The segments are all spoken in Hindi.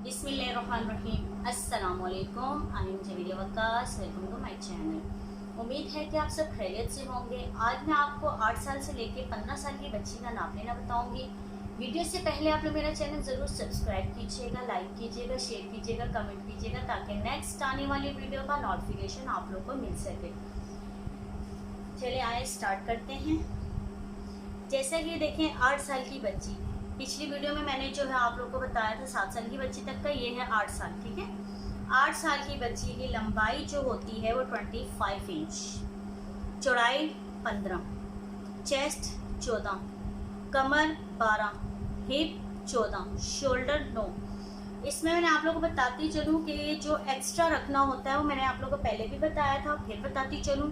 बिस्मिल्लाहिर्रहमानिर्रहीम। अस्सलामुअलैकुम। I am Jamila Waqqas. Welcome to my channel. उम्मीद है कि आप सब खैरियत से होंगे। आज मैं आपको 8 साल से लेकर 15 साल की बच्ची का नाप लेना बताऊंगी। वीडियो से पहले आप लोग मेरा चैनल ज़रूर सब्सक्राइब कीजिएगा, लाइक कीजिएगा, शेयर कीजिएगा, कमेंट कीजिएगा ताकि नेक्स्ट आने वाली वीडियो का नोटिफिकेशन आप लोग को मिल सके। चलिए आए स्टार्ट करते हैं। जैसा कि देखें 8 साल की बच्ची, पिछली वीडियो में मैंने जो है आप लोग को बताया था 7 साल की बच्ची तक का, ये है 8 साल। ठीक है, 8 साल की बच्ची की लंबाई जो होती है वो 25 इंच, चौड़ाई 15, चेस्ट 14, कमर 12, हिप 14, शोल्डर 9। इसमें मैंने आप लोगों को बताती चलूँ कि जो एक्स्ट्रा रखना होता है वो मैंने आप लोगों को पहले भी बताया था, फिर बताती चलूँ।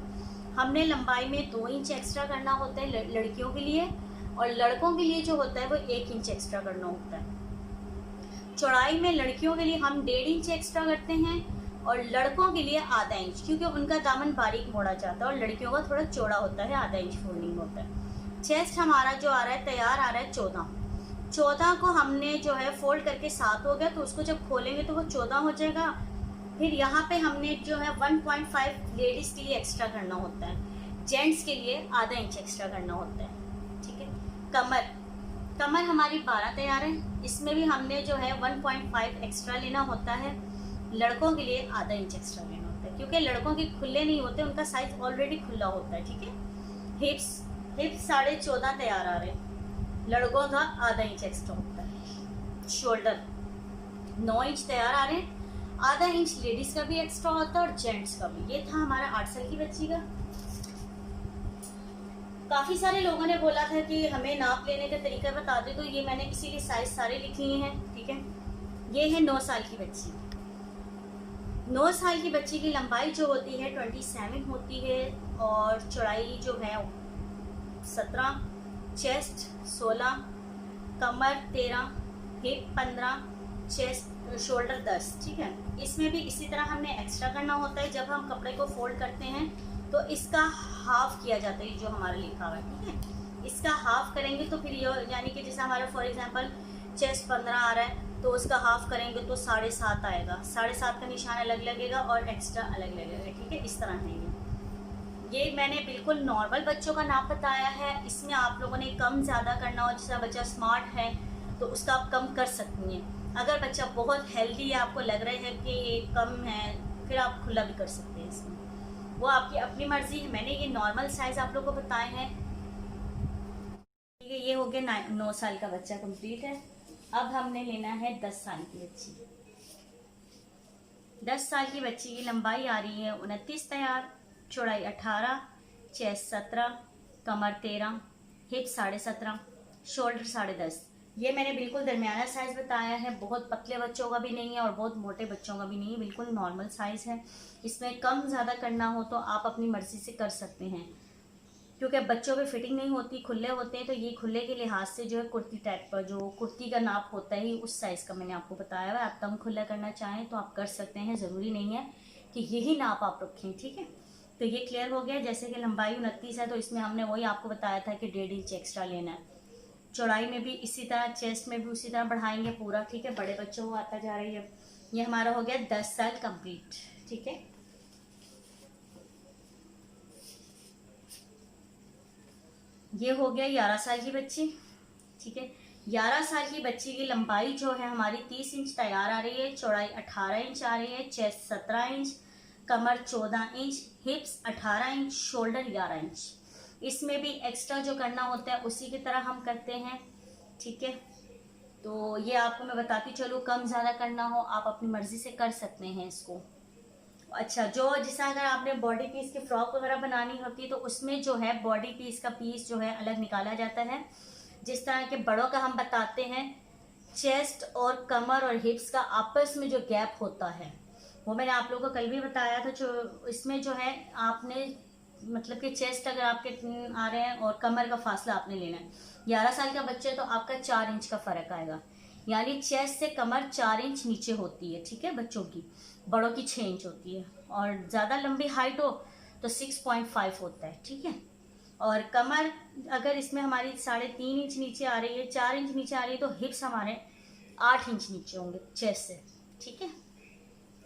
हमने लंबाई में 2 इंच एक्स्ट्रा करना होता है लड़कियों के लिए, और लड़कों के लिए जो होता है वो 1 इंच एक्स्ट्रा करना होता है। चौड़ाई में लड़कियों के लिए हम 1.5 इंच एक्स्ट्रा करते हैं और लड़कों के लिए आधा इंच, क्योंकि उनका दामन बारीक मोड़ा जाता है और लड़कियों का थोड़ा चौड़ा होता है, आधा इंच फोल्डिंग होता है। चेस्ट हमारा जो आ रहा है तैयार आ रहा है 14 को हमने जो है फोल्ड करके 7 हो गया, तो उसको जब खोलेंगे तो वो 14 हो जाएगा। फिर यहाँ पे हमने जो है 1.5 लेडीज के लिए एक्स्ट्रा करना होता है, जेंट्स के लिए आधा इंच एक्स्ट्रा करना होता है। ठीक है, कमर हमारी 12 तैयार है, इसमें भी हमने जो है 1.5 एक्स्ट्रा लेना होता है। लड़कों के लिए आधा इंच एक्स्ट्रा लेना होता है, क्योंकि लड़कों के खुले नहीं होते, उनका साइज ऑलरेडी खुला होता है। ठीक है, हिप्स 14.5 तैयार आ रहे हैं, लड़कों का आधा इंच एक्स्ट्रा होता है। शोल्डर 9 इंच तैयार आ रहे हैं, आधा इंच लेडीज का भी एक्स्ट्रा होता है और जेंट्स का भी। ये था हमारा 8 साल की बच्ची का। काफ़ी सारे लोगों ने बोला था कि हमें नाप लेने का तरीका बता दे, तो ये मैंने इसीलिए साइज सारे लिख लिए हैं। ठीक है, ये है 9 साल की बच्ची। 9 साल की बच्ची की लंबाई जो होती है 27 होती है और चौड़ाई जो है 17, चेस्ट 16, कमर 13, हिप 15, चेस्ट शोल्डर 10। ठीक है, इसमें भी इसी तरह हमने एक्स्ट्रा करना होता है। जब हम कपड़े को फोल्ड करते हैं तो इसका हाफ किया जाता है, जो हमारा लिखा हुआ है। ठीक है, इसका हाफ करेंगे तो फिर ये यानी कि जैसे हमारा फॉर एग्जांपल चेस्ट 15 आ रहा है तो उसका हाफ करेंगे तो 7.5 आएगा, 7.5 का निशान अलग लगेगा और एक्स्ट्रा अलग लगेगा। ठीक है, इस तरह है ये मैंने बिल्कुल नॉर्मल बच्चों का नाप बताया है। इसमें आप लोगों ने कम ज़्यादा करना हो, जैसा बच्चा स्मार्ट है तो उसका आप कम कर सकती हैं। अगर बच्चा बहुत हेल्दी है, आपको लग रहा है कि कम है, फिर आप खुला भी कर सकते हैं, इसमें वो आपकी अपनी मर्जी है। मैंने ये नॉर्मल साइज आप लोगों को बताए हैं। ठीक है, ये हो गया 9 साल का बच्चा कंप्लीट है। अब हमने लेना है 10 साल की बच्ची। 10 साल की बच्ची की लंबाई आ रही है 29 तैयार, चौड़ाई 18, चेस्ट 17, कमर 13, हिप 17.5, शोल्डर 10.5। ये मैंने बिल्कुल दरमियाना साइज बताया है, बहुत पतले बच्चों का भी नहीं है और बहुत मोटे बच्चों का भी नहीं है, बिल्कुल नॉर्मल साइज है। इसमें कम ज़्यादा करना हो तो आप अपनी मर्जी से कर सकते हैं, क्योंकि बच्चों पे फिटिंग नहीं होती, खुले होते हैं। तो ये खुले के लिहाज से जो है कुर्ती टाइप का, जो कुर्ती का नाप होता है उस साइज़ का मैंने आपको बताया हुआ है। आप कम खुला करना चाहें तो आप कर सकते हैं, ज़रूरी नहीं है कि यही नाप आप रखें। ठीक है, तो ये क्लियर हो गया। जैसे कि लंबाई 29 है तो इसमें हमने वही आपको बताया था कि 1.5 इंच एक्स्ट्रा लेना है। चौड़ाई में भी इसी तरह, चेस्ट में भी उसी तरह बढ़ाएंगे पूरा। ठीक है, बड़े बच्चों को आता जा रही है। ये हमारा हो गया 10 साल कंप्लीट। ठीक है, ये हो गया 11 साल की बच्ची। ठीक है, 11 साल की बच्ची की लंबाई जो है हमारी 30 इंच तैयार आ रही है, चौड़ाई 18 इंच आ रही है, चेस्ट 17 इंच, कमर 14 इंच, हिप्स 18 इंच, शोल्डर 11 इंच। इसमें भी एक्स्ट्रा जो करना होता है उसी की तरह हम करते हैं। ठीक है, तो ये आपको मैं बताती चलूँ, कम ज़्यादा करना हो आप अपनी मर्ज़ी से कर सकते हैं इसको। अच्छा, जो जैसा अगर आपने बॉडी पीस की फ्रॉक वगैरह बनानी होती है तो उसमें जो है बॉडी पीस का पीस जो है अलग निकाला जाता है। जिस तरह के बड़ों का हम बताते हैं, चेस्ट और कमर और हिप्स का आपस में जो गैप होता है वो मैंने आप लोगों को कल भी बताया था। जो इसमें जो है आपने मतलब कि चेस्ट अगर आपके आ रहे हैं और कमर का फासला आपने लेना है। 11 साल का बच्चे तो आपका 4 इंच का फर्क आएगा, यानी चेस्ट से कमर 4 इंच नीचे होती है। ठीक है, बच्चों की, बड़ों की 6 इंच होती है, और ज़्यादा लंबी हाइट हो तो 6.5 होता है। ठीक है, और कमर अगर इसमें हमारी 3.5 इंच नीचे आ रही है, 4 इंच नीचे आ रही है, तो हिप्स हमारे 8 इंच नीचे होंगे चेस्ट से, ठीक है।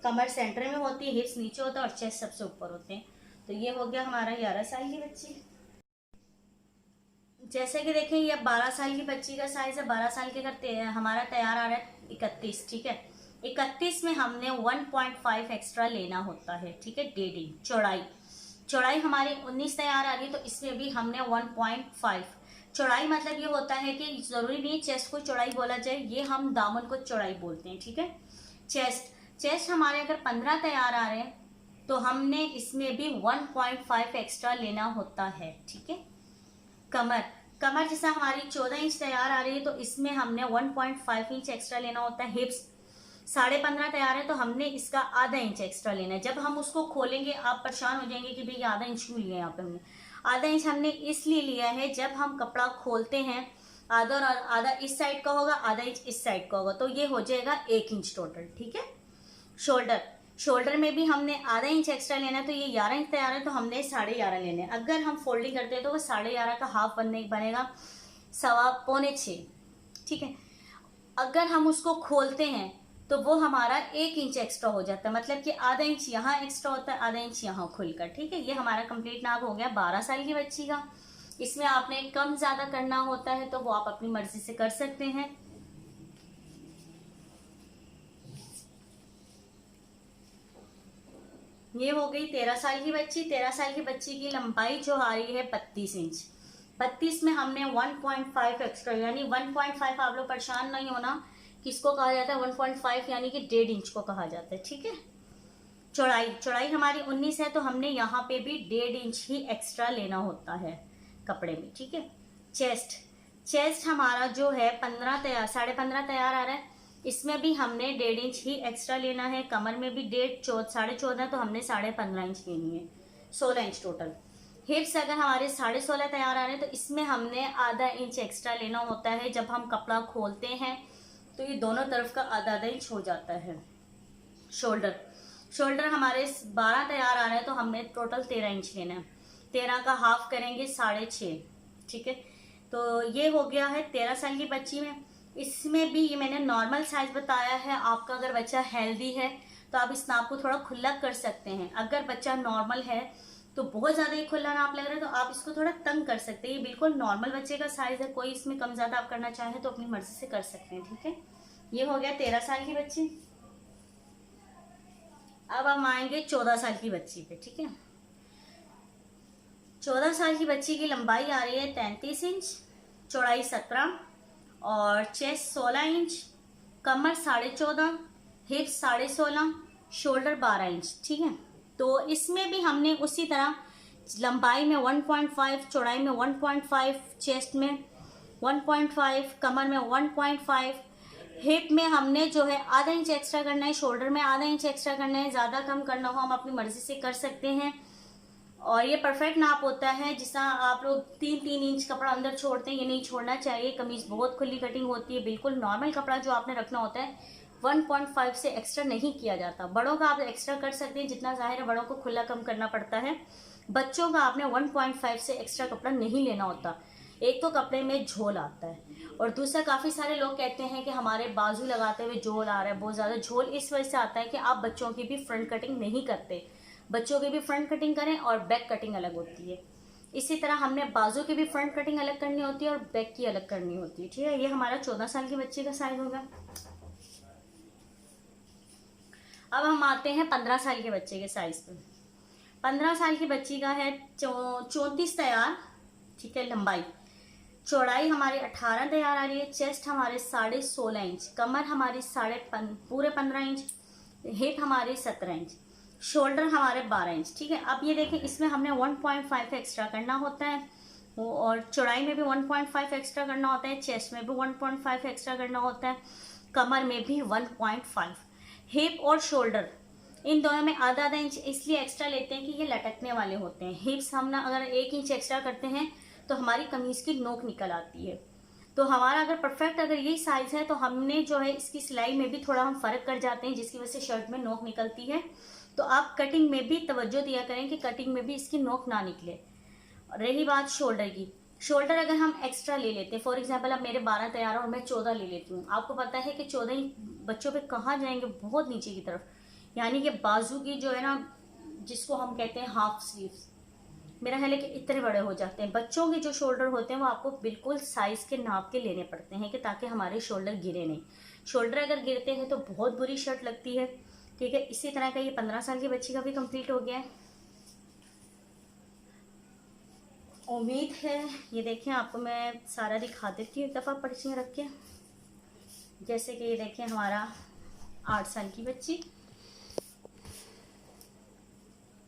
कमर सेंटर में होती है, हिप्स नीचे होता है और चेस्ट सबसे ऊपर होते हैं। तो ये हो गया हमारा 11 साल की बच्ची। जैसे कि देखें ये 12 साल की बच्ची का साइज है। 12 साल के अगर हमारा तैयार आ रहा है 31, ठीक है। 31 में हमने 1.5 एक्स्ट्रा लेना होता है, ठीक है। 1.5 इंच चौड़ाई हमारी 19 तैयार आ रही है, तो इसमें भी हमने 1.5 चौड़ाई, मतलब ये होता है कि जरूरी नहीं चेस्ट को चौड़ाई बोला जाए, ये हम दामन को चौड़ाई बोलते हैं, ठीक है। चेस्ट हमारे अगर 15 तैयार आ रहे हैं तो हमने इसमें भी 1.5 एक्स्ट्रा लेना होता है, ठीक है। कमर जैसा हमारी 14 इंच तैयार आ रही है, तो इसमें हमने 1.5 इंच एक्स्ट्रा लेना होता है। हिप्स 15.5 तैयार है, तो हमने इसका आधा इंच एक्स्ट्रा लेना है। जब हम उसको खोलेंगे आप परेशान हो जाएंगे कि भाई आधा इंच क्यों लिया यहाँ पे हमने। आधा इंच हमने इसलिए लिया है, जब हम कपड़ा खोलते हैं आधा और आधा इस साइड का होगा, आधा इंच इस साइड का होगा, तो ये हो जाएगा 1 इंच टोटल, ठीक है। शोल्डर में भी हमने आधा इंच एक्स्ट्रा लेना है, तो ये 11 इंच तैयार है, तो हमने 11.5 लेने हैं। अगर हम फोल्डिंग करते हैं तो वो 11.5 का हाफ बनेगा 6.25, ठीक है। अगर हम उसको खोलते हैं तो वो हमारा 1 इंच एक्स्ट्रा हो जाता है, मतलब कि आधा इंच यहाँ एक्स्ट्रा होता है, आधा इंच यहाँ खुलकर, ठीक है। ये हमारा कंप्लीट नाप हो गया 12 साल की बच्ची का। इसमें आपने कम ज्यादा करना होता है तो वो आप अपनी मर्जी से कर सकते हैं। ये हो गई 13 साल की बच्ची। 13 साल की बच्ची की लंबाई जो आ रही है 32 इंच। 32 में हमने 1.5 एक्स्ट्रा, यानी 1.5, आप लोग परेशान नहीं होना, किसको कहा जाता है 1.5, यानी कि 1.5 इंच को कहा जाता है, ठीक है। चौड़ाई हमारी 19 है, तो हमने यहाँ पे भी 1.5 इंच ही एक्स्ट्रा लेना होता है कपड़े में, ठीक है। चेस्ट हमारा जो है 15.5 तैयार आ रहा है, इसमें भी हमने 1.5 इंच ही एक्स्ट्रा लेना है। कमर में भी 14.5, तो हमने 15.5 इंच लेनी है, 16 इंच टोटल। हिप्स अगर हमारे 16.5 तैयार आ रहे हैं, तो इसमें हमने आधा इंच एक्स्ट्रा लेना होता है। जब हम कपड़ा खोलते हैं तो ये दोनों तरफ का आधा इंच हो जाता है। शोल्डर हमारे 12 तैयार आ रहे हैं, तो हमने टोटल 13 इंच लेना है। 13 का हाफ करेंगे 6.5, ठीक है। तो ये हो गया है 13 साल की बच्ची में। इसमें भी ये मैंने नॉर्मल साइज बताया है। आपका अगर बच्चा हेल्दी है तो आप इस नाप को थोड़ा खुला कर सकते हैं। अगर बच्चा नॉर्मल है तो बहुत ज्यादा ही खुला नाप लग रहा है, तो आप इसको थोड़ा तंग कर सकते हैं। ये बिल्कुल नॉर्मल बच्चे का साइज है, कोई इसमें कम ज्यादा आप करना चाहे तो अपनी मर्जी से कर सकते हैं, ठीक है। ये हो गया 13 साल की बच्ची। अब हम आएंगे 14 साल की बच्ची पे, ठीक है। 14 साल की बच्ची की लंबाई आ रही है 33 इंच, चौड़ाई 17 और चेस्ट 16 इंच, कमर 14.5, हिप्स 16.5, शोल्डर 12 इंच, ठीक है। तो इसमें भी हमने उसी तरह लंबाई में 1.5, चौड़ाई में 1.5, चेस्ट में 1.5, कमर में 1.5, हिप में हमने जो है आधा इंच एक्स्ट्रा करना है, शोल्डर में आधा इंच एक्स्ट्रा करना है। ज़्यादा कम करना हो हम अपनी मर्जी से कर सकते हैं। और ये परफेक्ट नाप होता है। जिस आप लोग 3-3 इंच कपड़ा अंदर छोड़ते हैं, ये नहीं छोड़ना चाहिए। कमीज बहुत खुली कटिंग होती है। बिल्कुल नॉर्मल कपड़ा जो आपने रखना होता है 1.5 से एक्स्ट्रा नहीं किया जाता। बड़ों का आप एक्स्ट्रा कर सकते हैं, जितना जाहिर है बड़ों को खुला कम करना पड़ता है। बच्चों का आपने 1.5 से एक्स्ट्रा कपड़ा नहीं लेना होता। एक तो कपड़े में झोल आता है, और दूसरा काफ़ी सारे लोग कहते हैं कि हमारे बाजू लगाते हुए झोल आ रहा है। बहुत ज़्यादा झोल इस वजह से आता है कि आप बच्चों की भी फ्रंट कटिंग नहीं करते। बच्चों की भी फ्रंट कटिंग करें और बैक कटिंग अलग होती है। इसी तरह हमने बाजू की भी फ्रंट कटिंग अलग करनी होती है और बैक की अलग करनी होती है, ठीक है। ये हमारा 14 साल की बच्ची का साइज होगा। अब हम आते हैं 15 साल के बच्चे के साइज पे। 15 साल की बच्ची का है 34 तैयार, ठीक है। लंबाई चौड़ाई हमारी 18 तैयार आ रही है। चेस्ट हमारे 16.5 इंच, कमर हमारी पूरे 15 इंच, हिप हमारी 17 इंच, शोल्डर हमारे 12 इंच, ठीक है। अब ये देखें, इसमें हमने 1.5 एक्स्ट्रा करना होता है, और चौड़ाई में भी 1.5 एक्स्ट्रा करना होता है, चेस्ट में भी 1.5 एक्स्ट्रा करना होता है, कमर में भी 1.5, हिप और शोल्डर इन दोनों में आधा इंच इसलिए एक्स्ट्रा लेते हैं कि ये लटकने वाले होते हैं। हिप्स हम ना अगर 1 इंच एक्स्ट्रा करते हैं तो हमारी कमीज की नोक निकल आती है। तो हमारा अगर परफेक्ट अगर यही साइज है तो हमने जो है इसकी सिलाई में भी थोड़ा हम फर्क कर जाते हैं, जिसकी वजह से शर्ट में नोक निकलती है। तो आप कटिंग में भी तवज्जो दिया करें कि कटिंग में भी इसकी नोक ना निकले। रही बात शोल्डर की, शोल्डर अगर हम एक्स्ट्रा ले लेते हैं, फॉर एग्जांपल अब मेरे 12 तैयार है और मैं 14 ले लेती हूँ, आपको पता है कि 14 ही बच्चों पे कहाँ जाएंगे, बहुत नीचे की तरफ, यानी कि बाजू की जो है ना, जिसको हम कहते हैं हाफ स्लीव्स, मेरा ख्याल है कि इतने बड़े हो जाते हैं। बच्चों के जो शोल्डर होते हैं वो आपको बिल्कुल साइज के नाप के लेने पड़ते हैं कि ताकि हमारे शोल्डर गिरे नहीं। शोल्डर अगर गिरते हैं तो बहुत बुरी शर्ट लगती है। ठीक है, इसी तरह का ये 15 साल की बच्ची का भी कंप्लीट हो गया है। उम्मीद है ये देखें, आपको मैं सारा दिखा देती हूँ एक दफ़ा पर्चियाँ रख के। जैसे कि ये देखें हमारा 8 साल की बच्ची,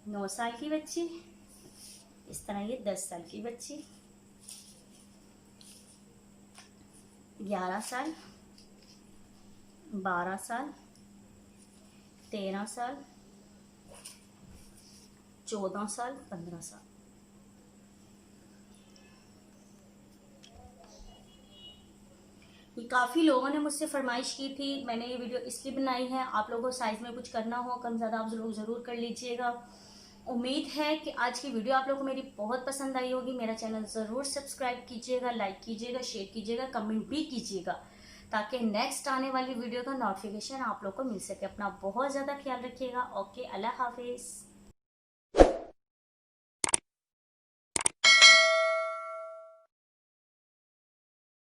9 साल की बच्ची, इस तरह ये 10 साल की बच्ची, 11 साल, 12 साल, 13 साल, 14 साल, 15 साल। ये काफ़ी लोगों ने मुझसे फरमाइश की थी, मैंने ये वीडियो इसलिए बनाई है, आप लोगों को साइज़ में कुछ करना हो कम ज़्यादा आप लोग ज़रूर कर लीजिएगा। उम्मीद है कि आज की वीडियो आप लोगों को मेरी बहुत पसंद आई होगी। मेरा चैनल ज़रूर सब्सक्राइब कीजिएगा, लाइक कीजिएगा, शेयर कीजिएगा, कमेंट भी कीजिएगा, ताकि नेक्स्ट आने वाली वीडियो का नोटिफिकेशन आप लोग को मिल सके। अपना बहुत ज़्यादा ख्याल रखिएगा। ओके, अल्लाह हाफिज़।